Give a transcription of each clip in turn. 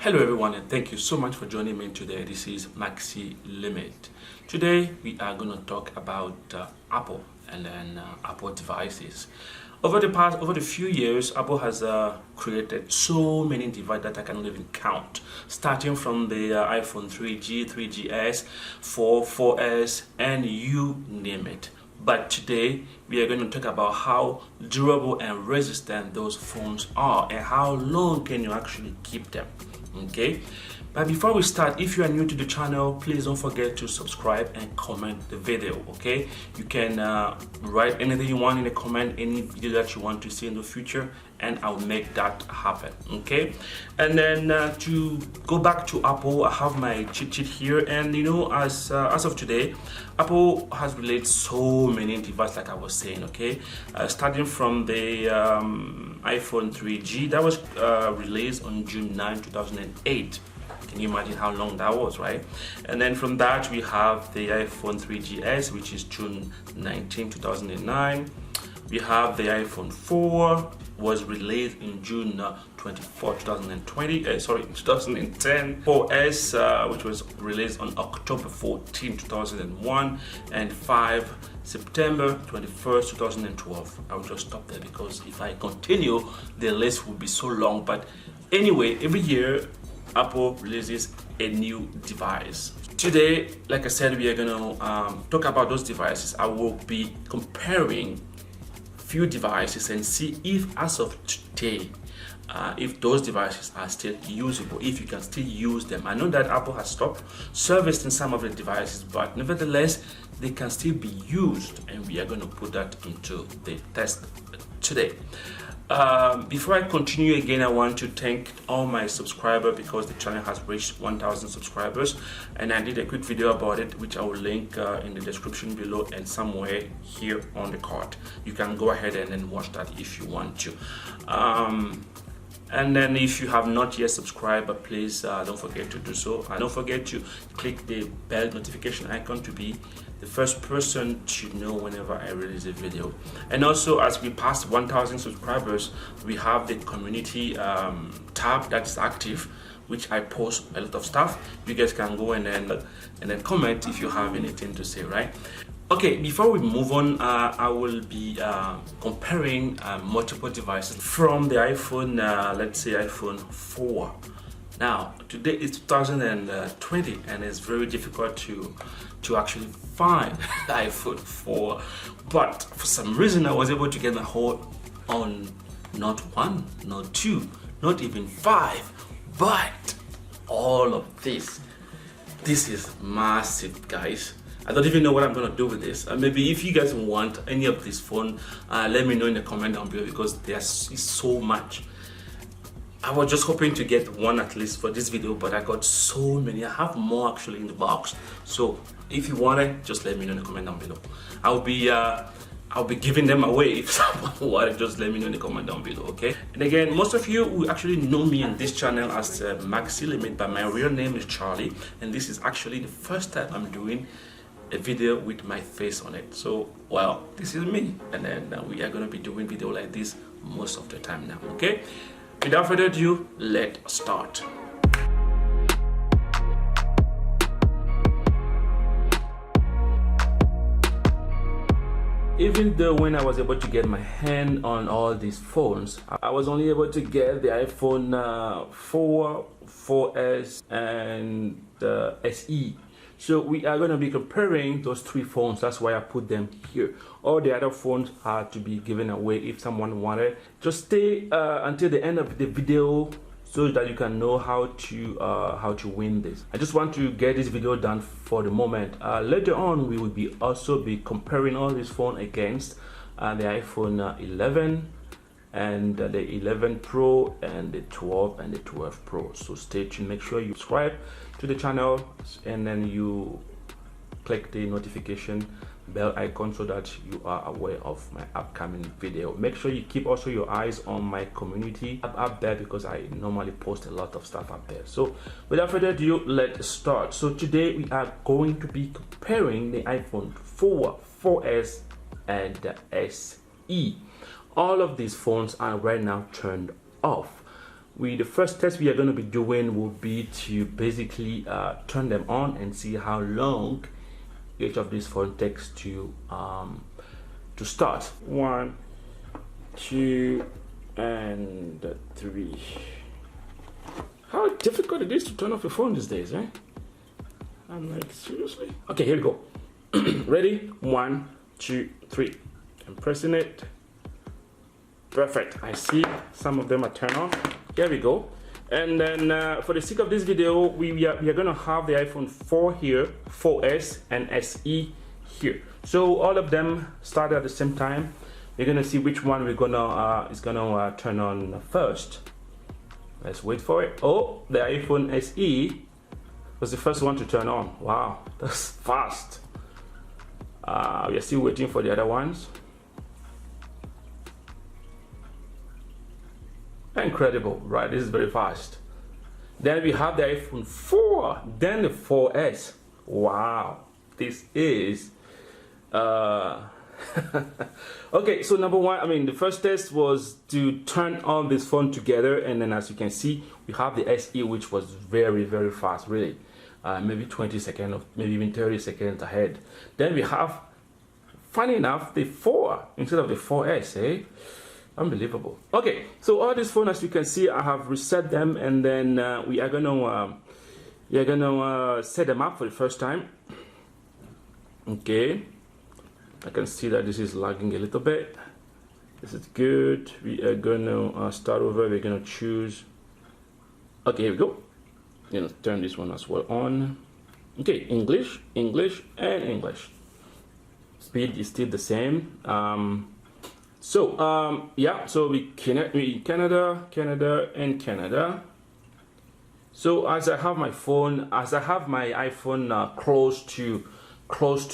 Hello everyone, and thank you so much for joining me today. This is Maxi Limit. Today we are going to talk about Apple and then Apple devices. Over the few years, Apple has created so many devices that I cannot even count. Starting from the iPhone 3G, 3GS, 4, 4S, and you name it. But today we are going to talk about how durable and resistant those phones are and how long can you actually keep them. Okay, but before we start, if you are new to the channel, please don't forget to subscribe and comment the video. Okay, you can write anything you want in the comment, any video that you want to see in the future, and I'll make that happen. Okay, and then to go back to Apple, I have my cheat sheet here, and you know, as of today, Apple has released so many devices, like I was saying. Okay, starting from the iPhone 3G that was released on June 9, 2008. Can you imagine how long that was, right? And then from that we have the iPhone 3GS, which is June 19, 2009. We have the iPhone 4, was released in June 24, 2020. 2010. 4S, which was released on October 14, 2001, and 5 September 21st, 2012. I'll just stop there because if I continue, the list will be so long. But anyway, every year Apple releases a new device. Today, like I said, we are going to talk about those devices. I will be comparing few devices and see if as of today if those devices are still usable, if you can still use them. I know that Apple has stopped servicing some of the devices, but nevertheless they can still be used, and we are going to put that into the test today. Before I continue again, I want to thank all my subscribers because the channel has reached 1,000 subscribers, and I did a quick video about it, which I will link in the description below and somewhere here on the card. You can go ahead and then watch that if you want to. And then if you have not yet subscribed, please don't forget to do so. And don't forget to click the bell notification icon to be the first person to know whenever I release a video. And also, as we pass 1,000 subscribers, we have the community tab that is active, which I post a lot of stuff. You guys can go and then comment if you have anything to say, right? Okay, before we move on, I will be comparing multiple devices from the iPhone, let's say iPhone 4. Now, today is 2020, and it's very difficult to actually find iPhone 4. But for some reason, I was able to get my hold on not one, not two, not even 5, but all of this. This is massive, guys. I don't even know what I'm gonna do with this. Maybe if you guys want any of this phone, let me know in the comment down below, because there's so much. I was just hoping to get one at least for this video, but I got so many. I have more actually in the box. So if you want it, just let me know in the comment down below. I'll be giving them away. If someone want it, just let me know in the comment down below, okay? And again, most of you will actually know me on this channel as Maxi Limit, but my real name is Charlie, and this is actually the first time I'm doing a video with my face on it. So, well, this is me, and then we are going to be doing video like this most of the time now, okay? Without further ado, let's start. Even though when I was able to get my hand on all these phones, I was only able to get the iPhone 4, 4S, and the SE. So we are going to be comparing those three phones. That's why I put them here. All the other phones are to be given away if someone wanted. Just stay until the end of the video so that you can know how to win this. I just want to get this video done for the moment. Later on, we will also be comparing all these phones against the iPhone 11 and the 11 Pro and the 12 and the 12 Pro. So stay tuned. Make sure you subscribe to the channel, and then you click the notification bell icon so that you are aware of my upcoming video. Make sure you keep also your eyes on my community up there, because I normally post a lot of stuff up there. So without further ado, let's start. So today we are going to be comparing the iPhone 4, 4S, and the SE. All of these phones are right now turned off. The first test we are going to be doing will be to basically turn them on and see how long each of these phone takes to start. 1, 2, and 3. How difficult it is to turn off your phone these days, eh? I'm like, seriously? Okay, here we go. Ready? 1, 2, 3. I'm pressing it. Perfect. I see some of them are turned on. Here we go. And then for the sake of this video, we are going to have the iPhone 4 here, 4S and SE here. So all of them started at the same time. We're going to see which one is going to turn on first. Let's wait for it. Oh, the iPhone SE was the first one to turn on. Wow, that's fast. We are still waiting for the other ones. Incredible, right? This is very fast. Then we have the iPhone 4, then the 4S. Wow, this is okay, so number one, the first test was to turn on this phone together, and then as you can see, we have the SE, which was very, very fast, really. Maybe 20 seconds, or maybe even 30 seconds ahead. Then we have, funny enough, the 4 instead of the 4S, eh? Unbelievable. Okay, so all these phones, as you can see, I have reset them, and then we are gonna set them up for the first time. Okay, I can see that this is lagging a little bit. This is good. We are gonna start over. We're gonna choose. Okay, here we go. Turn this one as well on. Okay, English, English, and English. Speed is still the same. Yeah, so we Canada, and Canada. So as I have my iPhone close to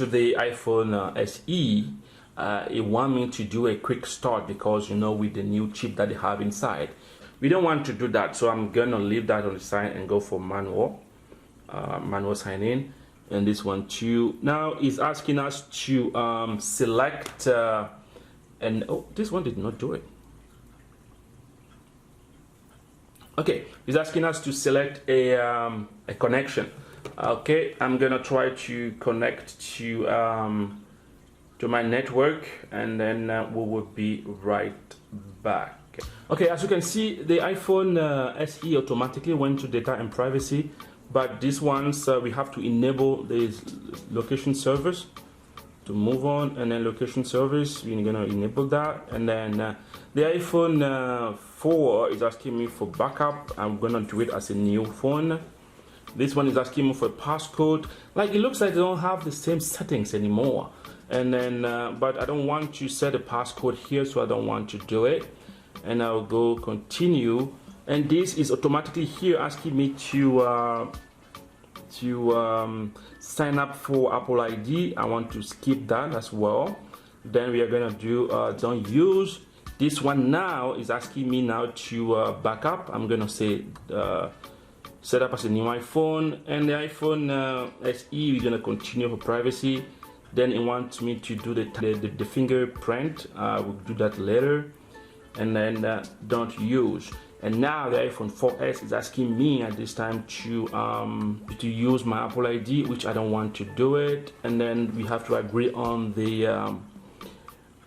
the iPhone SE, it want me to do a quick start because with the new chip that they have inside, we don't want to do that. So I'm gonna leave that on the side and go for manual sign in. And this one too. Now it's asking us to select. And oh, this one did not do it. Okay, it's asking us to select a connection. Okay, I'm gonna try to connect to my network, and then we will be right back. Okay, as you can see, the iPhone SE automatically went to data and privacy, but these ones we have to enable the location service. To move on, and then location service, we're gonna enable that, and then the iPhone 4 is asking me for backup. I'm gonna do it as a new phone. This one is asking me for a passcode. Like, it looks like they don't have the same settings anymore, and then but I don't want to set a passcode here, so I don't want to do it, and I'll go continue, and this is automatically here asking me to sign up for Apple ID. I want to skip that as well. Then we are gonna do don't use. This one now is asking me now to backup. I'm gonna say set up as a new iPhone, and the iPhone SE we're gonna continue for privacy. Then it wants me to do the fingerprint. We'll do that later, and then don't use. And now the iPhone 4S is asking me at this time to use my Apple ID, which I don't want to do it. And then we have to agree on the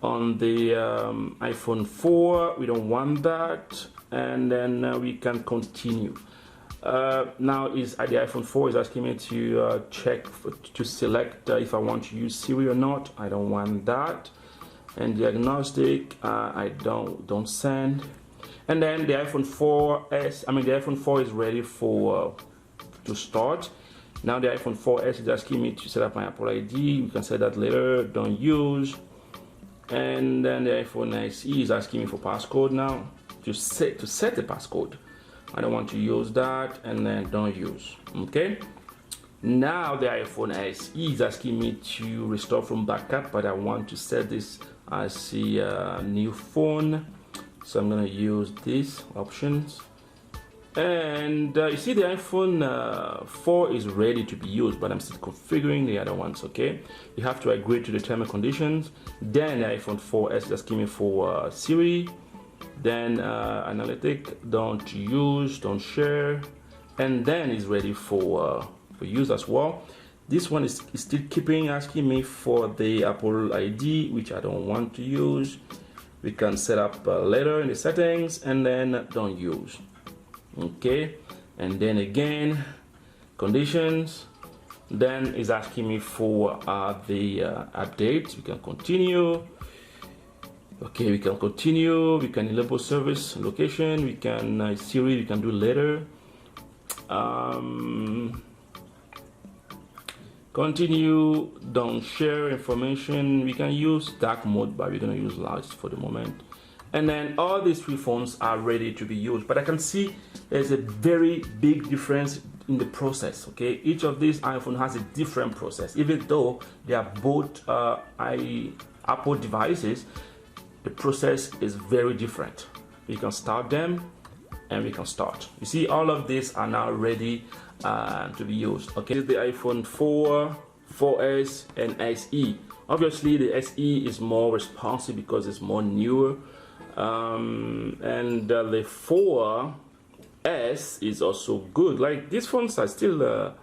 iPhone 4. We don't want that. And then we can continue. Now the iPhone 4 is asking me to to select if I want to use Siri or not. I don't want that. And diagnostic, I don't send. And then the iPhone 4S, the iPhone 4 is ready for to start. Now the iPhone 4S is asking me to set up my Apple ID. We can set that later. Don't use. And then the iPhone SE is asking me for passcode now to set the passcode. I don't want to use that, and then don't use. Okay. Now the iPhone SE is asking me to restore from backup, but I want to set this as a new phone. So I'm going to use these options, and you see the iPhone 4 is ready to be used, but I'm still configuring the other ones. Okay, you have to agree to the terms and conditions. Then the iPhone 4S is asking me for Siri. then analytic, don't use, don't share, and then it's ready for use as well. This one is still keeping asking me for the Apple ID, which I don't want to use. We can set up later in the settings, and then don't use. Okay, and then again, conditions. Then it's asking me for the update. We can continue. Okay, we can continue. We can enable service location. We can Siri. We can do later. Continue. Don't share information. We can use dark mode, but we're gonna use light for the moment. And then all these three phones are ready to be used. But I can see there's a very big difference in the process. Okay, each of these iPhone has a different process, even though they are both Apple devices. The process is very different. We can start them and we can start. You see, all of these are now ready to be used. Okay, this is the iPhone 4, 4S, and SE. Obviously, the SE is more responsive because it's more newer, and the 4S is also good. Like, these phones are still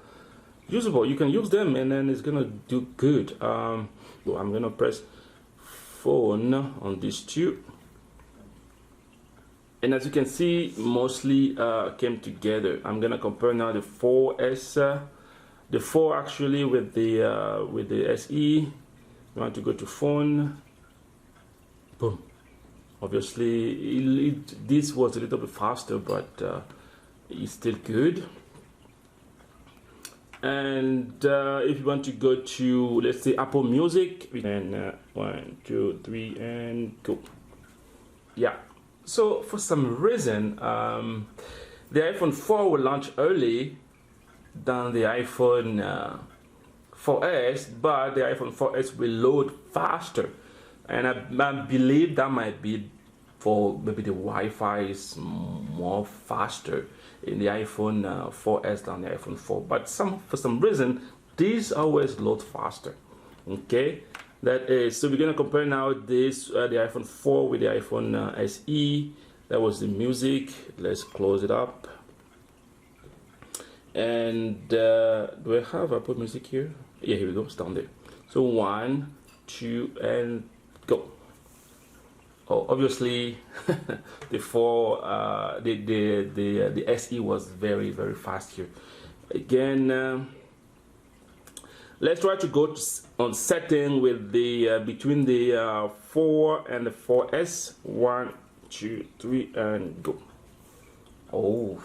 usable. You can use them, and then it's gonna do good. So I'm gonna press phone on these two, and as you can see, mostly came together. I'm gonna compare now the 4S, the 4 actually with the SE. You want to go to phone, boom. Obviously this was a little bit faster, but it's still good. And if you want to go to, let's say, Apple Music, and 1, 2, 3, and go. Yeah, so for some reason the iPhone 4 will launch early than the iPhone 4S, but the iPhone 4S will load faster, and I believe that might be for maybe the Wi-Fi is more faster in the iPhone 4S than the iPhone 4, but for some reason these always load faster. Okay, that is, so we're gonna compare now this the iPhone 4 with the iPhone SE. That was the music. Let's close it up. And do I have Apple Music here? Yeah, here we go. It's down there. So 1, 2, and go. Oh, obviously the SE was very fast here. Again, let's try to go on setting with the between the 4 and the 4S. 1, 2, 3, and go. Oh,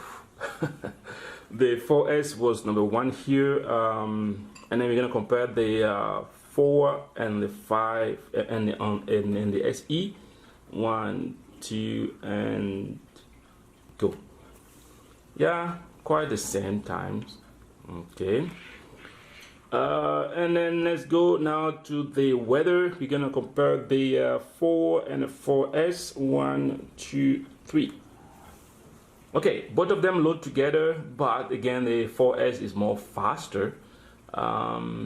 the 4S was number 1 here, and then we're gonna compare the 4 and the 5 and the SE. 1, 2, and go. Yeah, quite the same times. Okay, and then let's go now to the weather. We're gonna compare the 4 and the 4S. 1, 2, 3. Okay, both of them load together, but again the 4S is more faster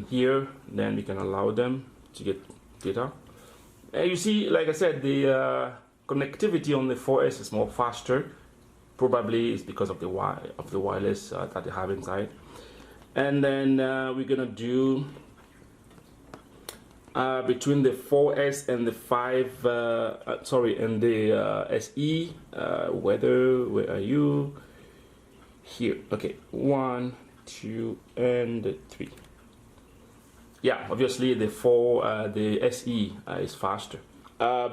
here. Then we can allow them to get data. You see, like I said, the connectivity on the 4S is more faster. Probably it's because of the wireless that they have inside. And then we're gonna do between the 4S and the 5, and the SE. Weather, where are you? Here. Okay, 1, 2, and 3. Yeah, obviously the the SE is faster.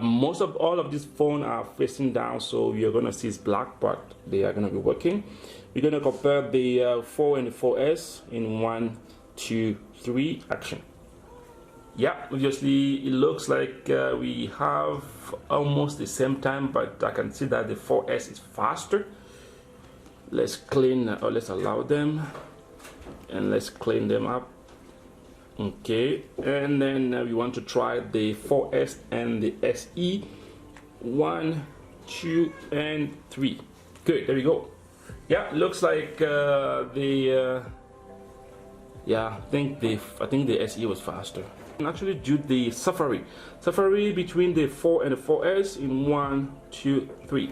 Most of all of these phones are facing down, so you're gonna see it's black, but they are gonna be working. We're gonna compare the 4 and the 4S in 1, 2, 3, action. Yeah, obviously it looks like we have almost the same time, but I can see that the 4S is faster. Let's clean, or let's allow them, and let's clean them up. Okay, and then we want to try the 4S and the SE. 1, 2, and 3. Good, there we go. Yeah, looks like yeah, I think the SE was faster. And actually do the Safari between the 4 and the 4S in 1, 2, 3.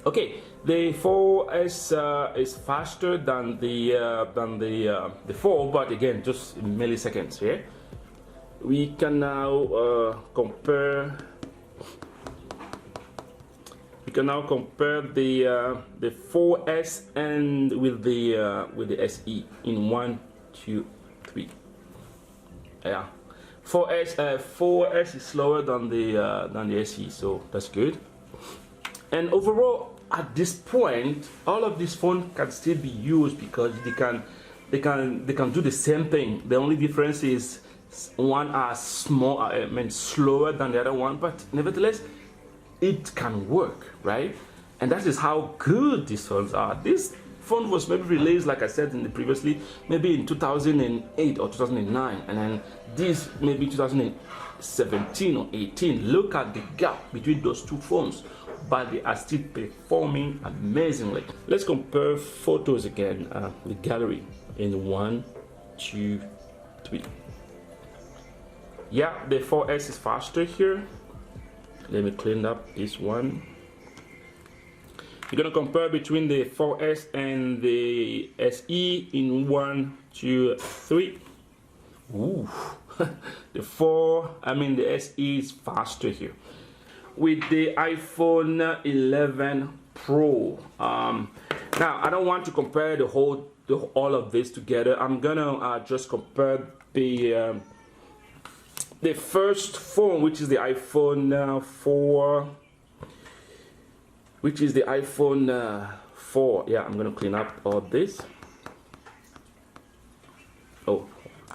Okay, the 4S is faster than the 4, but again, just in milliseconds here. We can now compare. We can now compare the 4S and with the SE in 1, 2, 3. Yeah, 4S is slower than the SE, so that's good. And overall, at this point, all of these phones can still be used because they can do the same thing. The only difference is one are slower than the other one, but nevertheless, it can work, right? And that is how good these phones are. This phone was maybe released, like I said in the previously, maybe in 2008 or 2009, and then this maybe 2017 or 18. Look at the gap between those two phones, but they are still performing amazingly. Let's compare photos again. The gallery in 1, 2, 3. Yeah, the 4S is faster here. Let me clean up this one. You're gonna compare between the 4S and the SE in 1, 2, 3. Ooh, the SE is faster here. With the iPhone 11 Pro. Now I don't want to compare all of this together. I'm gonna just compare the first phone, which is the iPhone 4. Which is the iPhone 4. Yeah, I'm gonna clean up all this. Oh,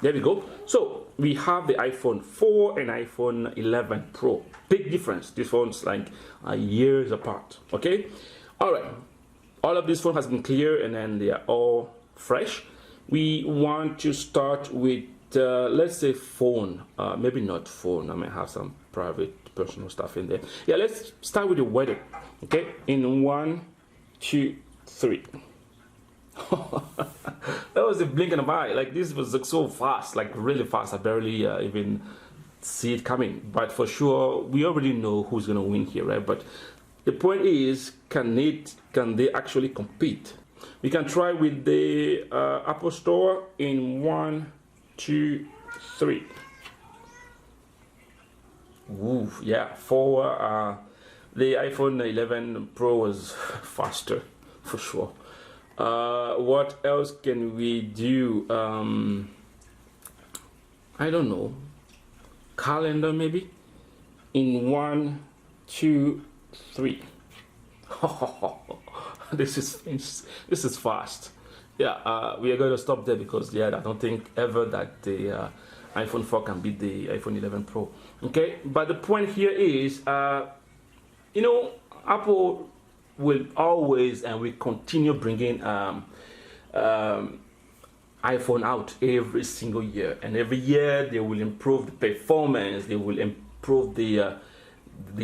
there we go. So we have the iPhone 4 and iPhone 11 Pro. Big difference. These phones like are years apart. Okay. All right. All of this phone has been clear, and then they are all fresh. We want to start with let's say phone. Maybe not phone. I might have some private, personal stuff in there. Yeah, let's start with the weather. Okay, in 1, 2, 3. That was a blink of an eye. Like this was like so fast, like really fast. I barely even see it coming. But for sure, we already know who's gonna win here, right? But the point is, can they actually compete? We can try with the Apple Store in 1, 2, 3. Ooh, yeah, the iPhone 11 Pro was faster, for sure. What else can we do? I don't know. Calendar maybe? In 1, 2, 3. This is fast. Yeah, we are going to stop there because I don't think ever that the iPhone 4 can beat the iPhone 11 Pro. Okay, but the point here is, Apple will always and will continue bringing iPhone out every single year, and every year they will improve the performance, they will improve the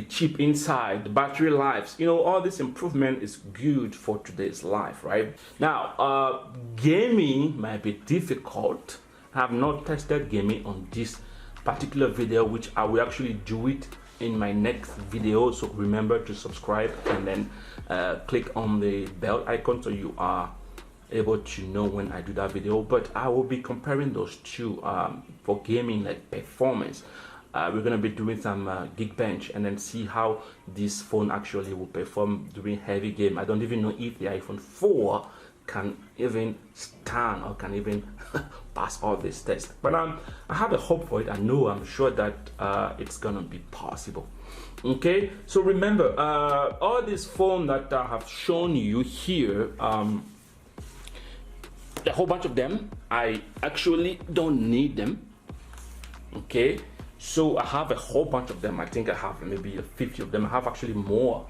chip inside, the battery lives. All this improvement is good for today's life, right? Now, gaming might be difficult. I have not tested gaming on this particular video, which I will actually do it in my next video. So remember to subscribe and then click on the bell icon so you are able to know when I do that video. But I will be comparing those two for gaming, like performance. We're going to be doing some Geekbench and then see how this phone actually will perform during heavy game. I don't even know if the iPhone 4 can even stand or can even pass all this test, but I have a hope for it. I'm sure that it's gonna be possible. Okay, so remember, all these phones that I have shown you here, a whole bunch of them, I actually don't need them. Okay, so I have a whole bunch of them. I think I have maybe 50 of them. I have actually more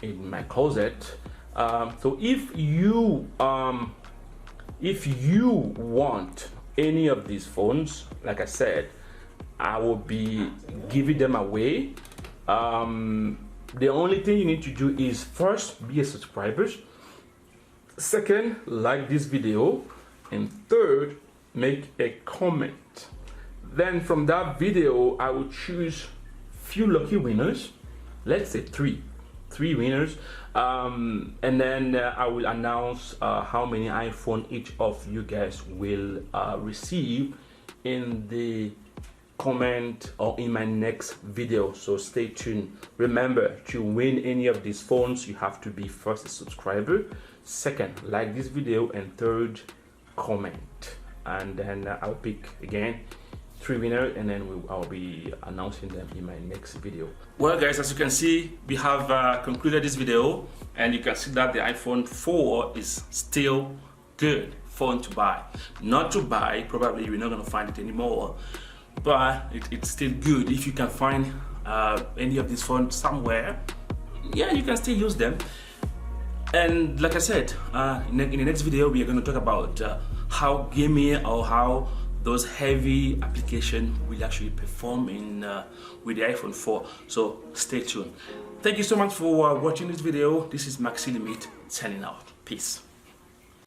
in my closet. So if you want any of these phones, like I said, I will be giving them away. The only thing you need to do is first be a subscriber, second like this video, and third make a comment. Then from that video, I will choose few lucky winners. Let's say three winners, and then I will announce how many iPhone each of you guys will receive in the comment or in my next video. So stay tuned. Remember, to win any of these phones, you have to be first a subscriber, second like this video, and third comment. And then I'll pick again three winners, and then I'll be announcing them in my next video. Well guys, as you can see, we have concluded this video, and you can see that the iPhone 4 is still good phone to buy. Not to buy, probably you're not going to find it anymore, but it's still good. If you can find any of these phones somewhere, yeah, you can still use them. And like I said, in the next video, we are going to talk about how gaming or how those heavy applications will actually perform in with the iPhone 4. So stay tuned. Thank you so much for watching this video. This is Maxi Limit signing out. Peace.